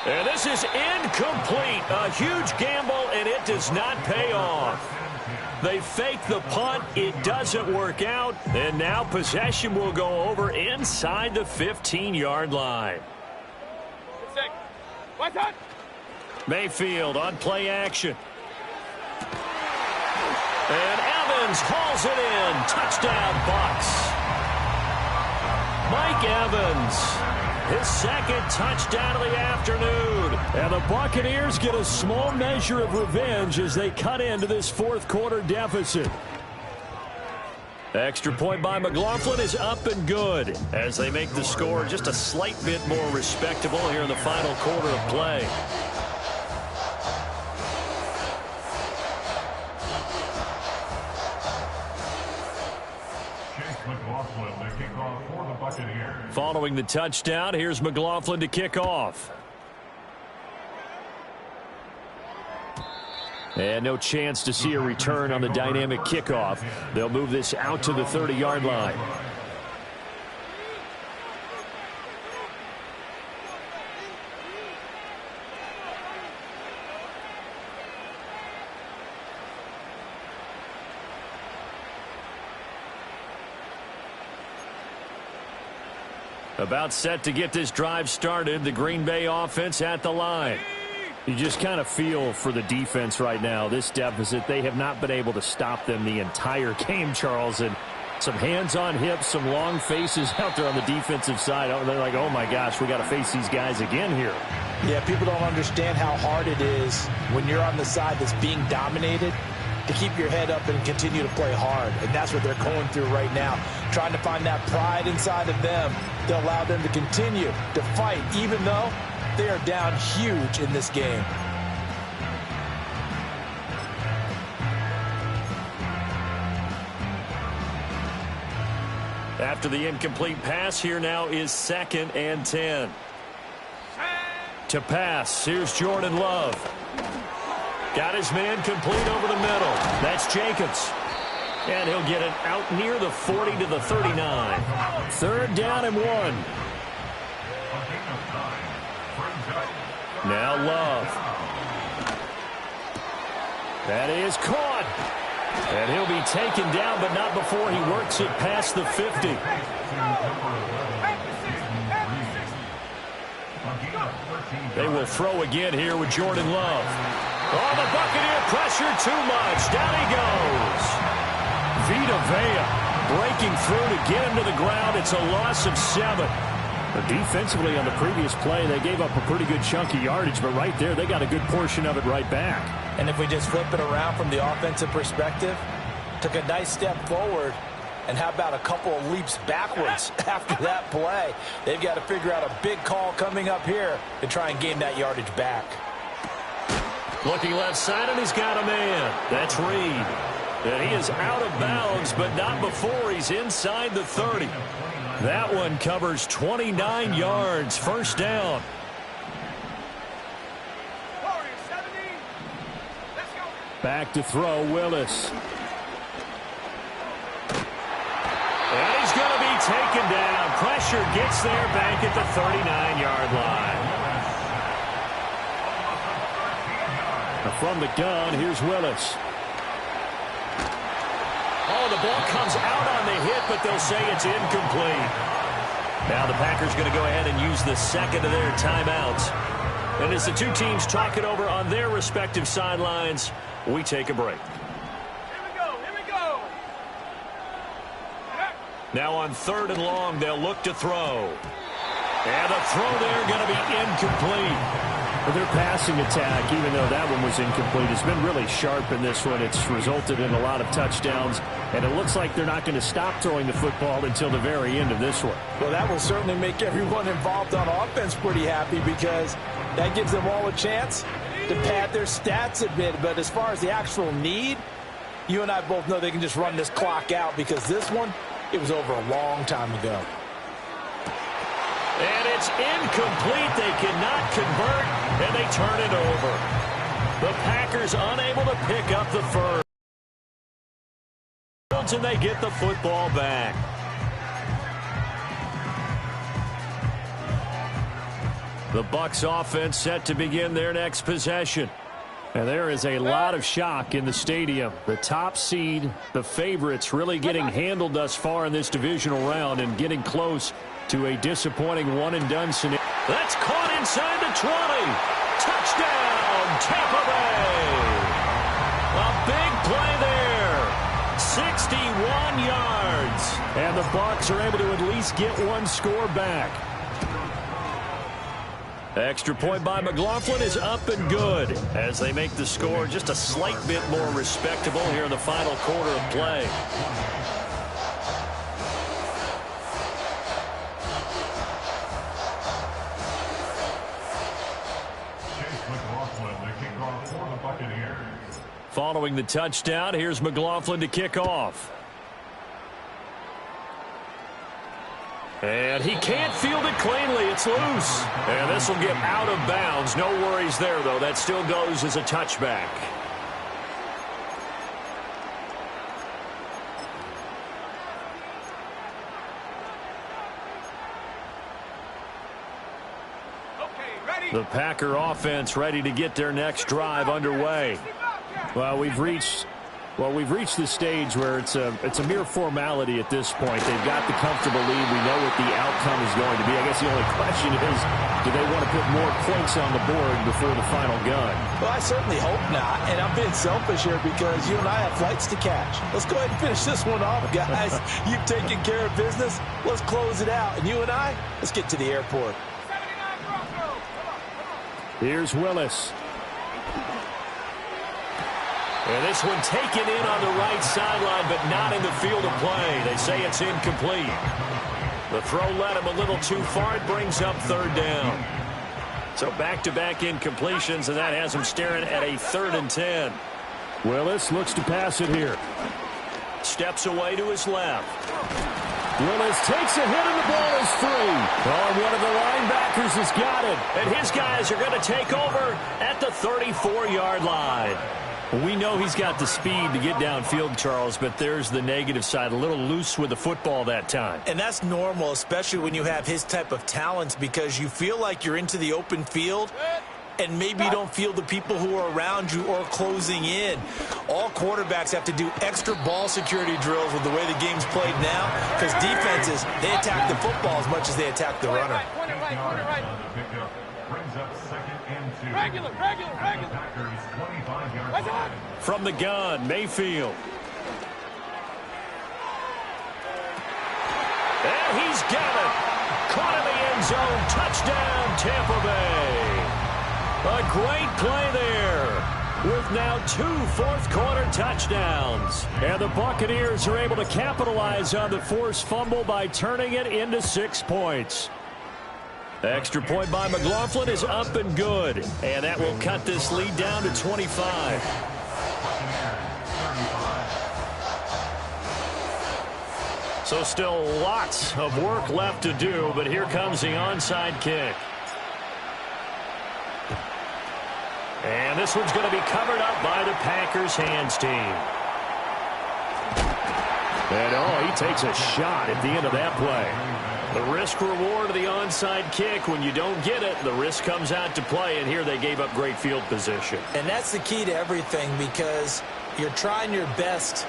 And this is incomplete. A huge gamble, and it does not pay off. They fake the punt. It doesn't work out. And now possession will go over inside the 15-yard line. Mayfield on play action. And Evans hauls it in. Touchdown, Bucs. Mike Evans. His second touchdown of the afternoon. And the Buccaneers get a small measure of revenge as they cut into this fourth quarter deficit. Extra point by McLaughlin is up and good as they make the score just a slight bit more respectable here in the final quarter of play. Following the touchdown, here's McLaughlin to kick off. And no chance to see a return on the dynamic kickoff. They'll move this out to the 30-yard line. About set to get this drive started. The Green Bay offense at the line. You just kind of feel for the defense right now. This deficit, they have not been able to stop them the entire game, Charles. And some hands on hips, some long faces out there on the defensive side. They're like, oh, my gosh, we got to face these guys again here. Yeah, people don't understand how hard it is when you're on the side that's being dominated to keep your head up and continue to play hard. And that's what they're going through right now, trying to find that pride inside of them to allow them to continue to fight, even though they are down huge in this game. After the incomplete pass, here now is 2nd and 10. To pass, here's Jordan Love. Got his man complete over the middle. That's Jacobs. And he'll get it out near the 40 to the 39. 3rd down and 1. Now Love. That is caught. And he'll be taken down, but not before he works it past the 50. They will throw again here with Jordan Love. Oh, the Buccaneer pressure too much. Down he goes. Vita Vea breaking through to get him to the ground. It's a loss of 7. But defensively on the previous play, they gave up a pretty good chunk of yardage, but right there, they got a good portion of it right back. And if we just flip it around from the offensive perspective, took a nice step forward, and how about a couple of leaps backwards after that play? They've got to figure out a big call coming up here to try and gain that yardage back. Looking left side, and he's got a man. That's Reed. And he is out of bounds, but not before he's inside the 30. That one covers 29 yards. First down. Back to throw, Willis. And he's going to be taken down. Pressure gets there back at the 39-yard line. From the gun, here's Willis. Oh, the ball comes out on the hit, but they'll say it's incomplete. Now the Packers going to go ahead and use the second of their timeouts. And as the two teams talk it over on their respective sidelines, we take a break. Here we go. Now on 3rd and long, they'll look to throw. And the throw there going to be incomplete. Their passing attack, even though that one was incomplete, has been really sharp in this one. It's resulted in a lot of touchdowns, and it looks like they're not going to stop throwing the football until the very end of this one. Well, that will certainly make everyone involved on offense pretty happy because that gives them all a chance to pad their stats a bit. But as far as the actual need, you and I both know they can just run this clock out because this one, it was over a long time ago. And it's incomplete. They cannot convert, and they turn it over. The Packers unable to pick up the first. And they get the football back. The Bucs offense set to begin their next possession. And there is a lot of shock in the stadium. The top seed, the favorites, really getting handled thus far in this divisional round and getting close to a disappointing one-and-done scenario. That's caught inside the 20. Touchdown, Tampa Bay. A big play there. 61 yards. And the Bucs are able to at least get one score back. Extra point by McLaughlin is up and good as they make the score just a slight bit more respectable here in the final quarter of play. Following the touchdown, here's McLaughlin to kick off. And he can't field it cleanly. It's loose. And this will get out of bounds. No worries there, though. That still goes as a touchback. The Packer offense ready to get their next drive underway. Well, we've reached the stage where it's a mere formality at this point. They've got the comfortable lead. We know what the outcome is going to be. I guess the only question is, do they want to put more points on the board before the final gun? Well, I certainly hope not. And I'm being selfish here because you and I have flights to catch. Let's go ahead and finish this one off, guys. You've taken care of business. Let's close it out. And you and I, let's get to the airport. Here's Willis. And this one taken in on the right sideline, but not in the field of play. They say it's incomplete. The throw led him a little too far. It brings up 3rd down. So back-to-back incompletions, and that has him staring at a 3rd and 10. Willis looks to pass it here. Steps away to his left. Willis takes a hit, and the ball is free. Oh, one of the linebackers has got it. And his guys are going to take over at the 34-yard line. We know he's got the speed to get downfield, Charles, but there's the negative side. A little loose with the football that time. And that's normal, especially when you have his type of talents, because you feel like you're into the open field and maybe you don't feel the people who are around you or closing in. All quarterbacks have to do extra ball security drills with the way the game's played now because defenses, they attack the football as much as they attack the runner. Point it right. Regular. From the gun, Mayfield. And he's got it. Caught in the end zone. Touchdown, Tampa Bay. A great play there with now 2 fourth-quarter touchdowns. And the Buccaneers are able to capitalize on the forced fumble by turning it into 6 points. Extra point by McLaughlin is up and good. And that will cut this lead down to 25. So still lots of work left to do, but here comes the onside kick. And this one's going to be covered up by the Packers. Packers hands team. And, he takes a shot at the end of that play. The risk reward of the onside kick. When you don't get it, the risk comes out to play, and here they gave up great field position. And that's the key to everything, because you're trying your best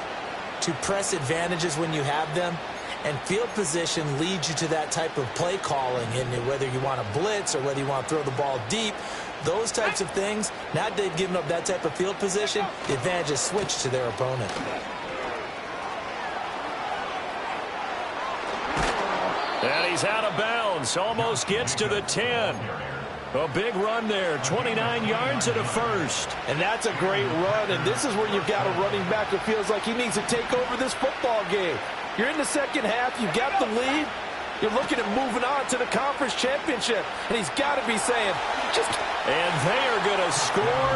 to press advantages when you have them, and field position leads you to that type of play calling, and whether you want to blitz or whether you want to throw the ball deep, those types of things. Now that they've given up that type of field position, the advantage is switched to their opponent. And he's out of bounds. Almost gets to the 10. A big run there. 29 yards at a first. And that's a great run. And this is where you've got a running back who feels like he needs to take over this football game. You're in the second half. You've got the lead. You're looking at moving on to the conference championship. And he's got to be saying, just... And they are going to score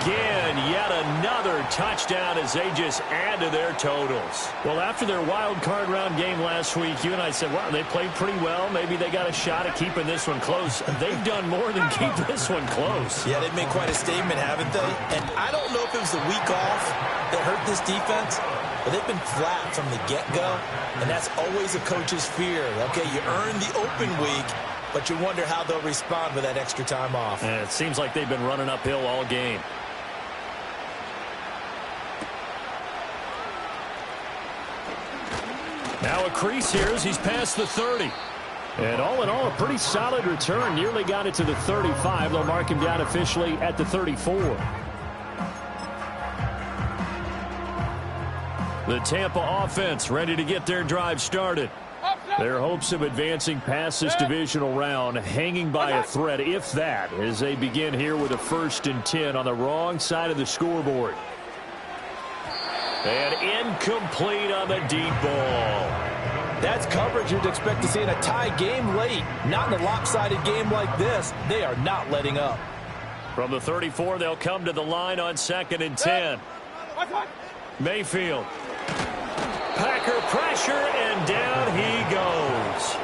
again. Yet another touchdown as they just add to their totals. Well, after their wild card round game last week, you and I said, wow, they played pretty well. Maybe they got a shot at keeping this one close. They've done more than keep this one close. Yeah, they've made quite a statement, haven't they? And I don't know if it was the week off that hurt this defense, but they've been flat from the get-go, and that's always a coach's fear. Okay, you earn the open week, but you wonder how they'll respond with that extra time off. And it seems like they've been running uphill all game. Now a crease here as he's past the 30. And all in all, a pretty solid return. Nearly got it to the 35. They'll mark him down officially at the 34. The Tampa offense ready to get their drive started. Their hopes of advancing past this divisional round hanging by a thread, if that, as they begin here with a 1st and 10 on the wrong side of the scoreboard. And incomplete on the deep ball. That's coverage you'd expect to see in a tie game late. Not in a lopsided game like this. They are not letting up. From the 34, they'll come to the line on 2nd and 10. Mayfield. Packer pressure, and down he goes.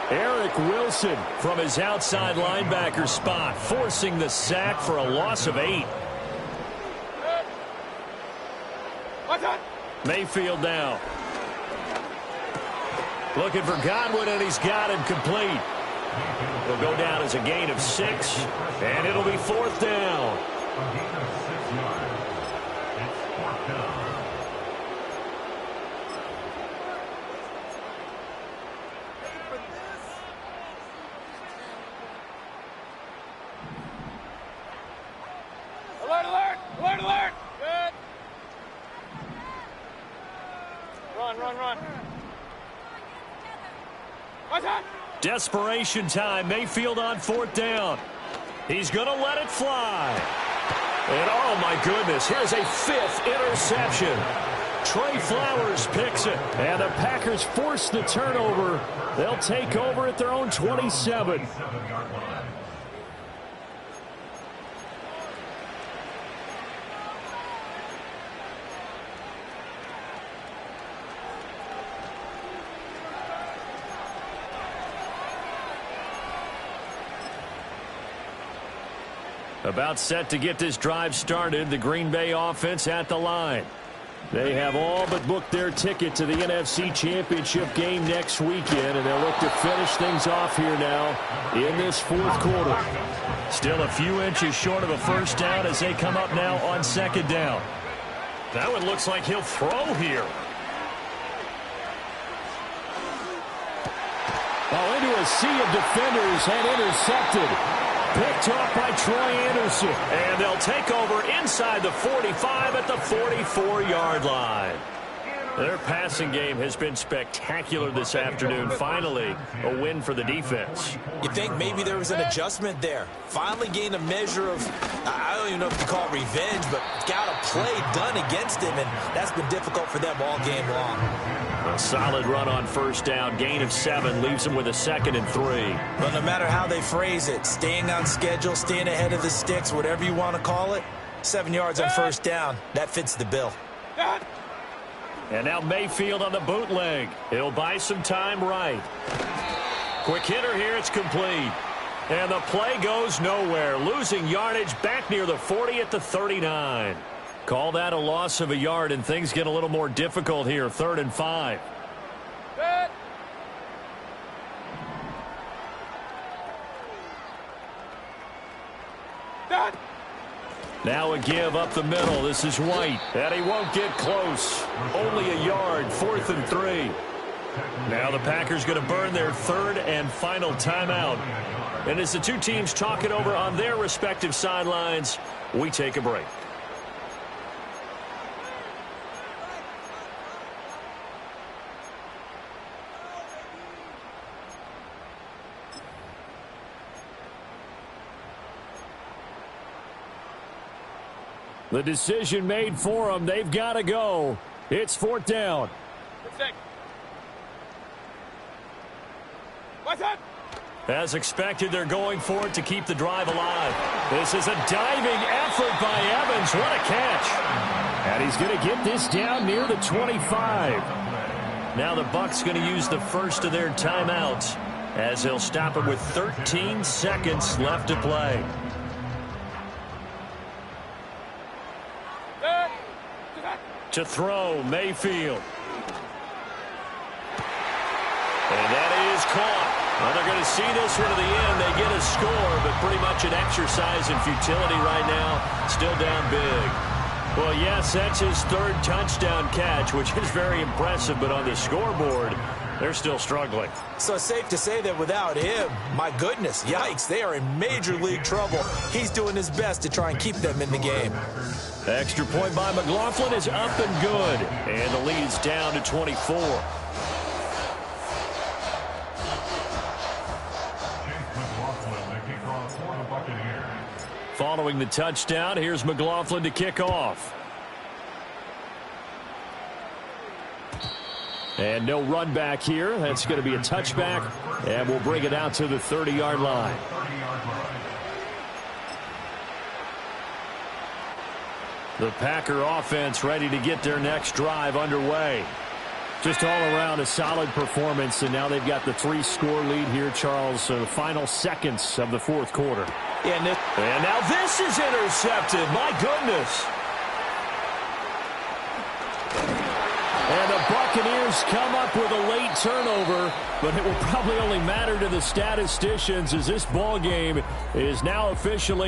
Eric Wilson from his outside linebacker spot, forcing the sack for a loss of 8. Mayfield now. Looking for Godwin, and he's got him complete. It'll go down as a gain of 6, and it'll be 4th down. Alert, alert! Alert, alert! Good. Run, run, run. Desperation time. Mayfield on 4th down. He's going to let it fly. And oh my goodness, here's a 5th interception. Trey Flowers picks it. And the Packers force the turnover. They'll take over at their own 27. About set to get this drive started, the Green Bay offense at the line. They have all but booked their ticket to the NFC Championship game next weekend, and they'll look to finish things off here now in this 4th quarter. Still a few inches short of a 1st down as they come up now on 2nd down. That one looks like he'll throw here. Into a sea of defenders and intercepted. Picked off by Troy Anderson. And they'll take over inside the 45 at the 44-yard line. Their passing game has been spectacular this afternoon. Finally, a win for the defense. You think maybe there was an adjustment there. Finally gained a measure of, I don't even know if you call it revenge, but got a play done against him, and that's been difficult for them all game long. A solid run on 1st down. Gain of 7 leaves them with a 2nd and 3. But no matter how they phrase it, staying on schedule, staying ahead of the sticks, whatever you want to call it, 7 yards on 1st down, that fits the bill. And now Mayfield on the bootleg. He'll buy some time right. Quick hitter here, it's complete. And the play goes nowhere. Losing yardage back near the 40 at the 39. Call that a loss of a yard, and things get a little more difficult here. 3rd and 5. Good. Done. Now a give up the middle. This is White, and he won't get close. Only a yard. 4th and 3. Now the Packers going to burn their 3rd and final timeout. And as the two teams talk it over on their respective sidelines, we take a break. The decision made for them. They've got to go. It's 4th down. What's up? As expected, they're going for it to keep the drive alive. This is a diving effort by Evans. What a catch. And he's going to get this down near the 25. Now the Bucs going to use the first of their timeouts as they'll stop it with 13 seconds left to play. To throw, Mayfield. And that is caught. Well, they're going to see this one to the end. They get a score, but pretty much an exercise in futility right now. Still down big. Well, yes, that's his 3rd touchdown catch, which is very impressive, but on the scoreboard, they're still struggling. So it's safe to say that without him, my goodness, yikes, they are in major league trouble. He's doing his best to try and keep them in the game. Extra point by McLaughlin is up and good, and the lead's down to 24. Following the touchdown, here's McLaughlin to kick off. And no run back here. That's going to be a touchback, and we'll bring it out to the 30-yard line. The Packer offense ready to get their next drive underway. Just all around a solid performance, and now they've got the 3-score lead here, Charles. So the final seconds of the 4th quarter. And now this is intercepted. My goodness. And the Buccaneers come up with a late turnover, but it will probably only matter to the statisticians as this ball game is now officially